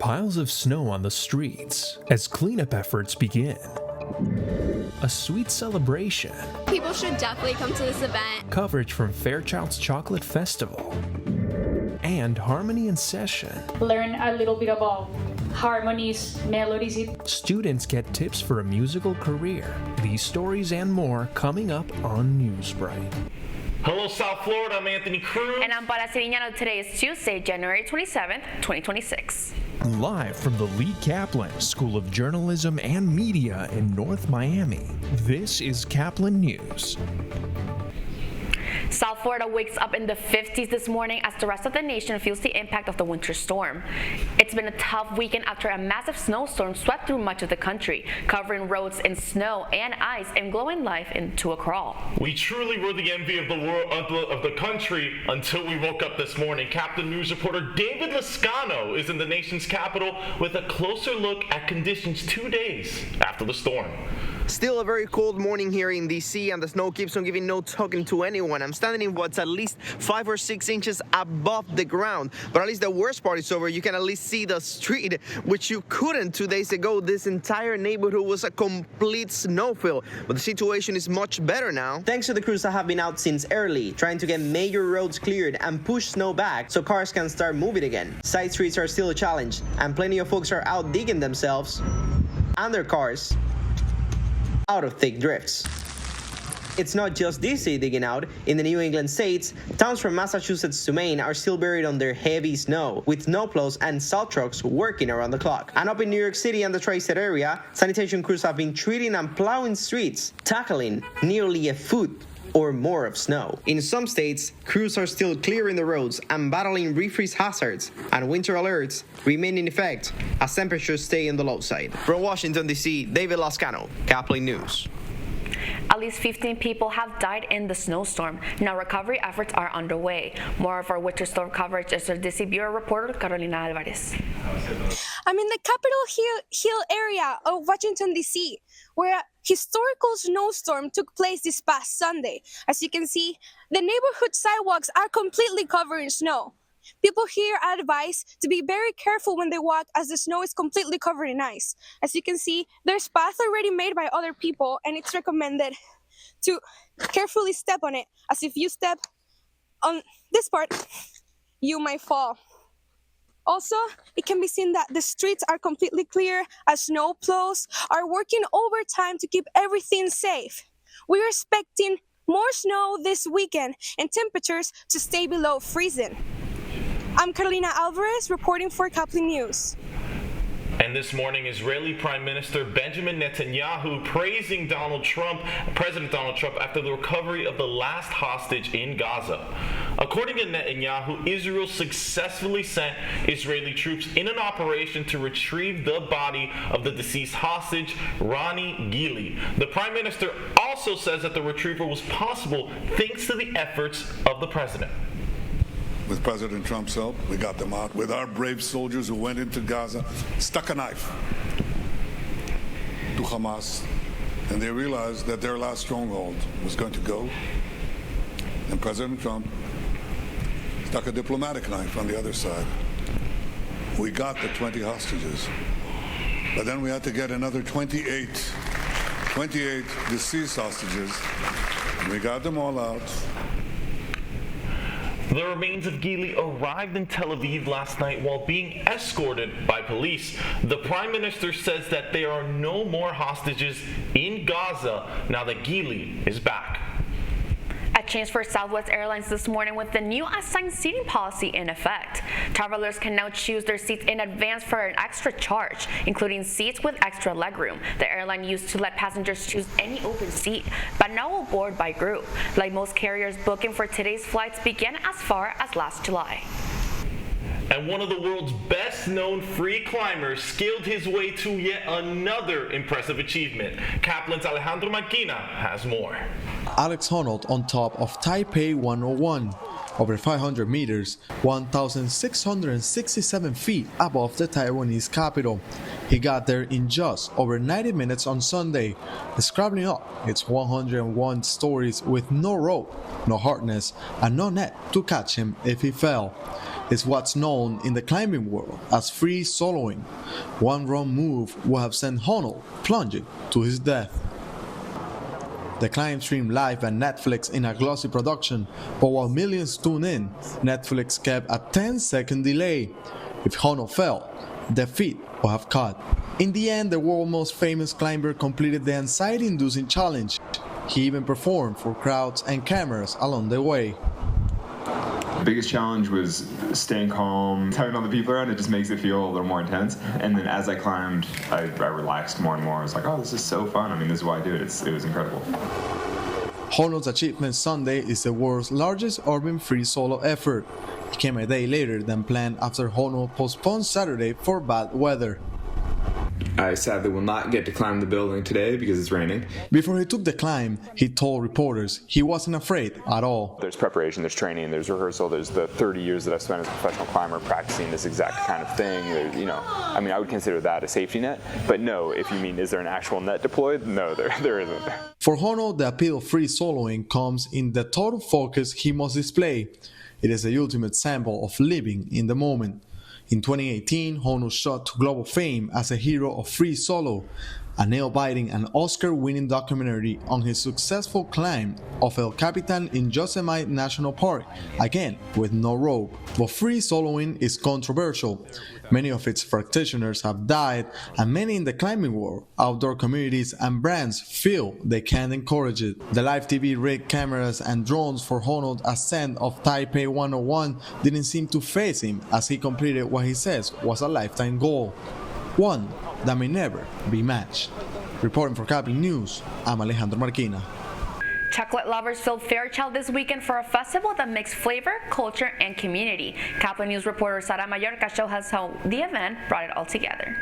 Piles of snow on the streets as cleanup efforts begin. A sweet celebration. People should definitely come to this event. Coverage from Fairchild's Chocolate Festival. And Harmony in Session. Learn a little bit about harmonies, melodies. Students get tips for a musical career. These stories and more coming up on Newsbreak. Hello, South Florida. I'm Anthony Cruz. And I'm Paula Siriñano. Today is Tuesday, January 27th, 2026. Live from the Lee Caplin School of Journalism and Media in North Miami, this is Caplin News. South Florida wakes up in the 50s this morning as the rest of the nation feels the impact of the winter storm. It's been a tough weekend after a massive snowstorm swept through much of the country, covering roads in snow and ice and blowing life into a crawl. We truly were the envy of the world, of the country, until we woke up this morning. Captain News reporter David Lascano is in the nation's capital with a closer look at conditions 2 days after the storm. Still a very cold morning here in DC, and the snow keeps on giving no token to anyone. I'm standing in what's at least 5 or 6 inches above the ground, but at least the worst part is over. You can at least see the street, which you couldn't 2 days ago. This entire neighborhood was a complete snowfield, but the situation is much better now. Thanks to the crews that have been out since early, trying to get major roads cleared and push snow back so cars can start moving again. Side streets are still a challenge, and plenty of folks are out digging themselves and their cars out of thick drifts. It's not just DC digging out. In the New England states, towns from Massachusetts to Maine are still buried under heavy snow, with snowplows and salt trucks working around the clock. And up in New York City and the tri-state area, sanitation crews have been treating and plowing streets, tackling nearly a foot or more of snow. In some states, crews are still clearing the roads and battling refreeze hazards, and winter alerts remain in effect as temperatures stay on the low side. From Washington, D.C., David Lascano, Caplin News. At least 15 people have died in the snowstorm. Now recovery efforts are underway. More of our winter storm coverage is our DC Bureau reporter Carolina Alvarez. I'm in the Capitol Hill area of Washington, D.C., where a historical snowstorm took place this past Sunday. As you can see, the neighborhood sidewalks are completely covered in snow. People here are advised to be very careful when they walk, as the snow is completely covered in ice. As you can see, there's paths already made by other people, and it's recommended to carefully step on it, as if you step on this part, you might fall. Also, it can be seen that the streets are completely clear as snow plows are working overtime to keep everything safe. We're expecting more snow this weekend and temperatures to stay below freezing. I'm Carolina Alvarez reporting for Caplin News. And this morning, Israeli Prime Minister Benjamin Netanyahu praising President Donald Trump after the recovery of the last hostage in Gaza. According to Netanyahu, Israel successfully sent Israeli troops in an operation to retrieve the body of the deceased hostage, Rani Gili. The Prime Minister also says that the retrieval was possible thanks to the efforts of the president. With President Trump's help, we got them out. With our brave soldiers who went into Gaza, stuck a knife to Hamas, and they realized that their last stronghold was going to go. And President Trump stuck a diplomatic knife on the other side. We got the 20 hostages, but then we had to get another 28 deceased hostages, and we got them all out. The remains of Gili arrived in Tel Aviv last night while being escorted by police. The Prime Minister says that there are no more hostages in Gaza now that Gili is back. A change for Southwest Airlines this morning with the new assigned seating policy in effect. Travelers can now choose their seats in advance for an extra charge, including seats with extra legroom. The airline used to let passengers choose any open seat, but now will board by group. Like most carriers, booking for today's flights began as far as last July. And one of the world's best-known free climbers scaled his way to yet another impressive achievement. Caplin's Alejandro Marquina has more. Alex Honnold on top of Taipei 101, over 500 meters, 1,667 feet above the Taiwanese capital. He got there in just over 90 minutes on Sunday, scrabbling up its 101 stories with no rope, no harness, and no net to catch him if he fell. is what's known in the climbing world as free soloing. One wrong move would have sent Hono plunging to his death. The climb streamed live on Netflix in a glossy production, but while millions tuned in, Netflix kept a 10-second delay. If Hono fell, the feat would have cut. In the end, the world's most famous climber completed the anxiety-inducing challenge. He even performed for crowds and cameras along the way. The biggest challenge was staying calm, telling all the people around. It just makes it feel a little more intense. And then as I climbed, I relaxed more and more. I was like, oh, this is so fun. I mean, this is why I do it. It was incredible. Hono's achievement Sunday is the world's largest urban free solo effort. It came a day later than planned after Hono postponed Saturday for bad weather. I sadly will not get to climb the building today because it's raining. Before he took the climb, he told reporters he wasn't afraid at all. There's preparation, there's training, there's rehearsal, there's the 30 years that I've spent as a professional climber practicing this exact kind of thing. I mean, I would consider that a safety net, but no, if you mean is there an actual net deployed? No, there isn't. For Hono, the appeal of free soloing comes in the total focus he must display. It is the ultimate sample of living in the moment. In 2018, Hono shot to global fame as a hero of free solo, a nail-biting and Oscar-winning documentary on his successful climb of El Capitan in Yosemite National Park, again with no rope. But free soloing is controversial. Many of its practitioners have died, and many in the climbing world, outdoor communities and brands feel they can't encourage it. The live TV rig cameras and drones for Hono's ascent of Taipei 101 didn't seem to faze him as he completed what he says was a lifetime goal. One that may never be matched. Reporting for Caplin News, I'm Alejandro Marquina. Chocolate lovers filled Fairchild this weekend for a festival that mixed flavor, culture, and community. Caplin News reporter Sara Mallorca shows us how the event brought it all together.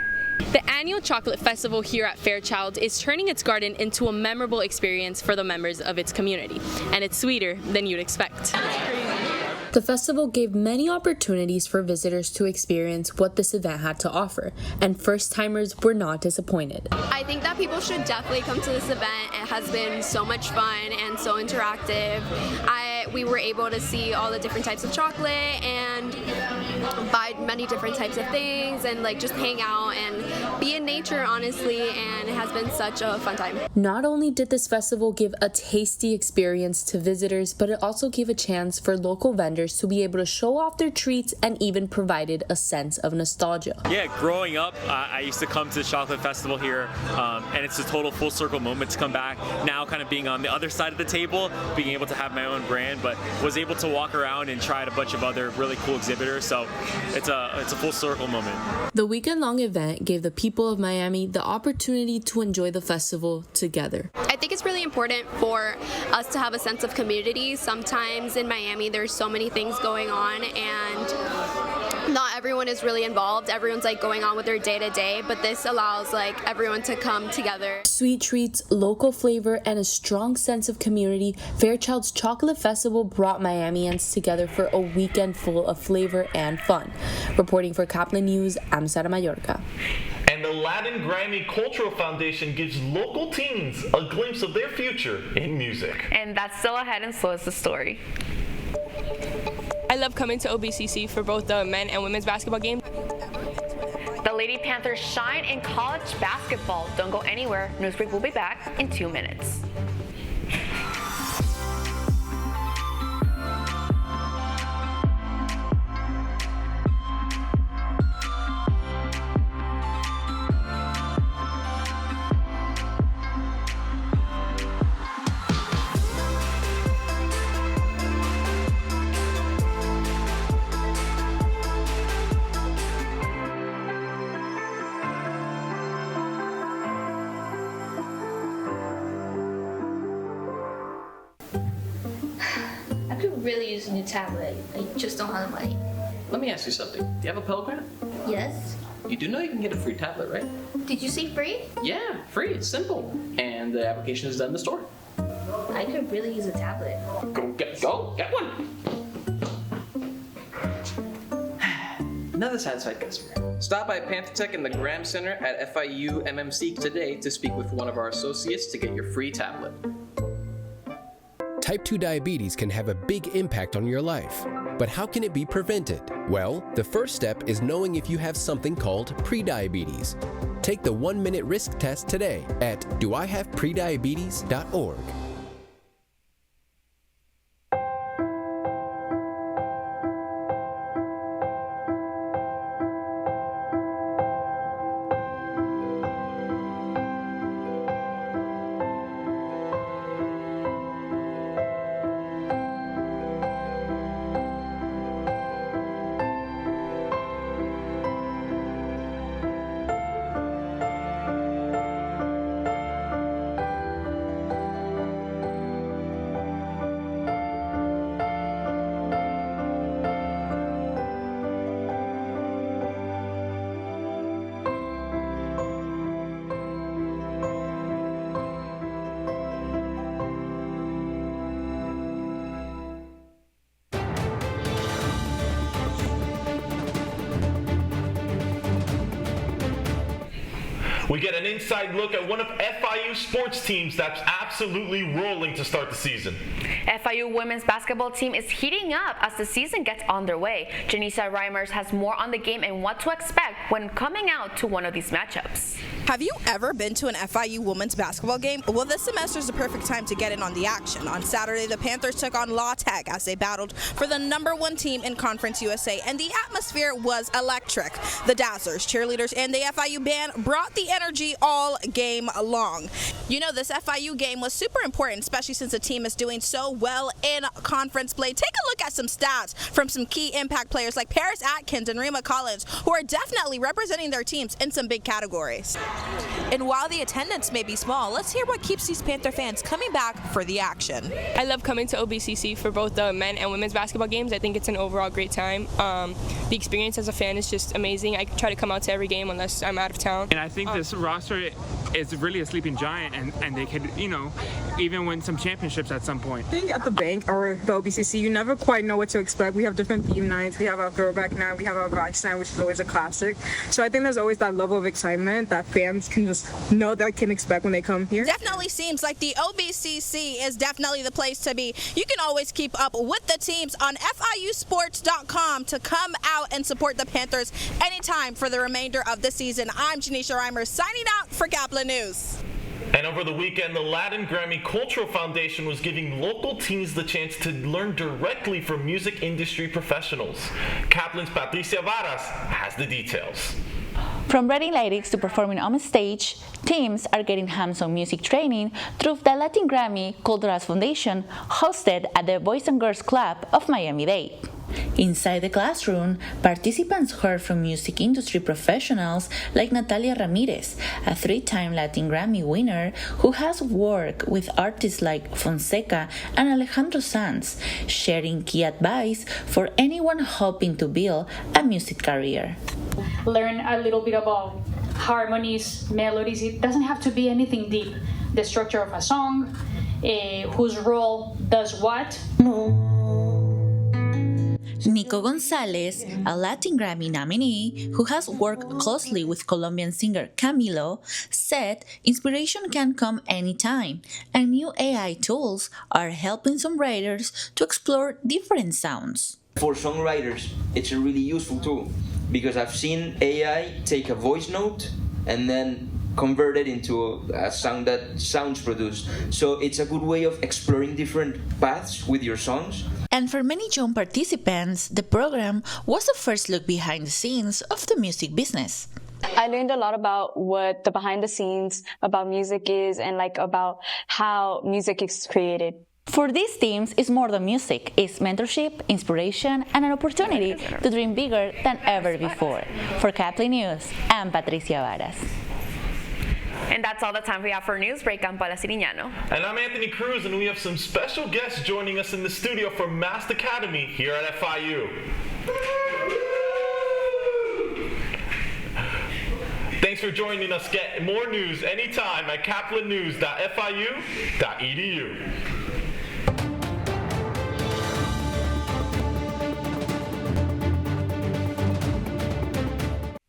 The annual chocolate festival here at Fairchild is turning its garden into a memorable experience for the members of its community, and it's sweeter than you'd expect. The festival gave many opportunities for visitors to experience what this event had to offer, and first-timers were not disappointed. I think that people should definitely come to this event. It has been so much fun and so interactive. We were able to see all the different types of chocolate and buy many different types of things and just hang out and be in nature, honestly, and it has been such a fun time. Not only did this festival give a tasty experience to visitors, but it also gave a chance for local vendors to be able to show off their treats and even provided a sense of nostalgia. Yeah, growing up, I used to come to the chocolate festival here, and it's a total full circle moment to come back. Now kind of being on the other side of the table, being able to have my own brand, but was able to walk around and try a bunch of other really cool exhibitors, so it's a full circle moment. The weekend-long event gave the people of Miami the opportunity to enjoy the festival together. I think it's really important for us to have a sense of community. Sometimes in Miami there's so many things going on and not everyone is really involved. Everyone's going on with their day-to-day, but this allows everyone to come together. Sweet treats, local flavor, and a strong sense of community, Fairchild's Chocolate Festival brought Miamians together for a weekend full of flavor and fun. Reporting for Caplin News, I'm Sara Mallorca. And the Latin Grammy Cultural Foundation gives local teens a glimpse of their future in music. And that's still ahead, and so is the story. I love coming to OBCC for both the men and women's basketball games. The Lady Panthers shine in college basketball. Don't go anywhere. Newsbreak will be back in 2 minutes. I could really use a new tablet. I just don't have the money. Let me ask you something. Do you have a Pell Grant? Yes. You do know you can get a free tablet, right? Did you say free? Yeah, free. It's simple. And the application is done in the store. I could really use a tablet. Go get one. Another satisfied customer. Stop by Panthertech in the Graham Center at FIU MMC today to speak with one of our associates to get your free tablet. Type 2 diabetes can have a big impact on your life. But how can it be prevented? Well, the first step is knowing if you have something called prediabetes. Take the 1-minute risk test today at doihaveprediabetes.org. We get an inside look at one of FIU sports teams that's absolutely rolling to start the season. FIU women's basketball team is heating up as the season gets underway. Janisa Reimers has more on the game and what to expect when coming out to one of these matchups. Have you ever been to an FIU women's basketball game? Well, this semester is the perfect time to get in on the action. On Saturday, the Panthers took on La Tech as they battled for the #1 team in Conference USA, and the atmosphere was electric. The Dazzlers, cheerleaders, and the FIU band brought the energy all game long. You know, this FIU game was super important, especially since the team is doing so well in conference play. Take a look at some stats from some key impact players like Paris Atkins and Rima Collins, who are definitely representing their teams in some big categories. And while the attendance may be small, let's hear what keeps these Panther fans coming back for the action. I love coming to OBCC for both the men and women's basketball games. I think it's an overall great time. The experience as a fan is just amazing. I try to come out to every game unless I'm out of town. And I think this roster is really a sleeping giant, and they could, even win some championships at some point. I think at the bank or the OBCC, you never quite know what to expect. We have different theme nights. We have our throwback night. We have our vibes night, which is always a classic. So I think there's always that level of excitement that fans can just know that can expect when they come here. Definitely seems like the OBCC is definitely the place to be. You can always keep up with the teams on FIUsports.com to come out and support the Panthers anytime for the remainder of the season. I'm Janisha Reimer signing out for Caplin News. And over the weekend, the Latin Grammy Cultural Foundation was giving local teens the chance to learn directly from music industry professionals. Caplin's Patricia Varas has the details. From writing lyrics to performing on stage, teams are getting hands-on music training through the Latin Grammy Cultural Foundation, hosted at the Boys and Girls Club of Miami-Dade. Inside the classroom, participants heard from music industry professionals like Natalia Ramirez, a 3-time Latin Grammy winner who has worked with artists like Fonseca and Alejandro Sanz, sharing key advice for anyone hoping to build a music career. Learn a little bit about harmonies, melodies. It doesn't have to be anything deep. The structure of a song, whose role does what. Nico Gonzalez, a Latin Grammy nominee who has worked closely with Colombian singer Camilo, said inspiration can come anytime, and new AI tools are helping some writers to explore different sounds. For songwriters, it's a really useful tool because I've seen AI take a voice note and then convert it into a sound that sounds produced. So it's a good way of exploring different paths with your songs. And for many young participants, the program was the first look behind the scenes of the music business. I learned a lot about what the behind the scenes about music is and about how music is created. For these teams, it's more than music. It's mentorship, inspiration, and an opportunity to dream bigger than ever before. For Caplin News, I'm Patricia Varas. And that's all the time we have for Newsbreak. I'm Paula Sirignano. And I'm Anthony Cruz, and we have some special guests joining us in the studio from Mast Academy here at FIU. Thanks for joining us. Get more news anytime at kaplannews.fiu.edu.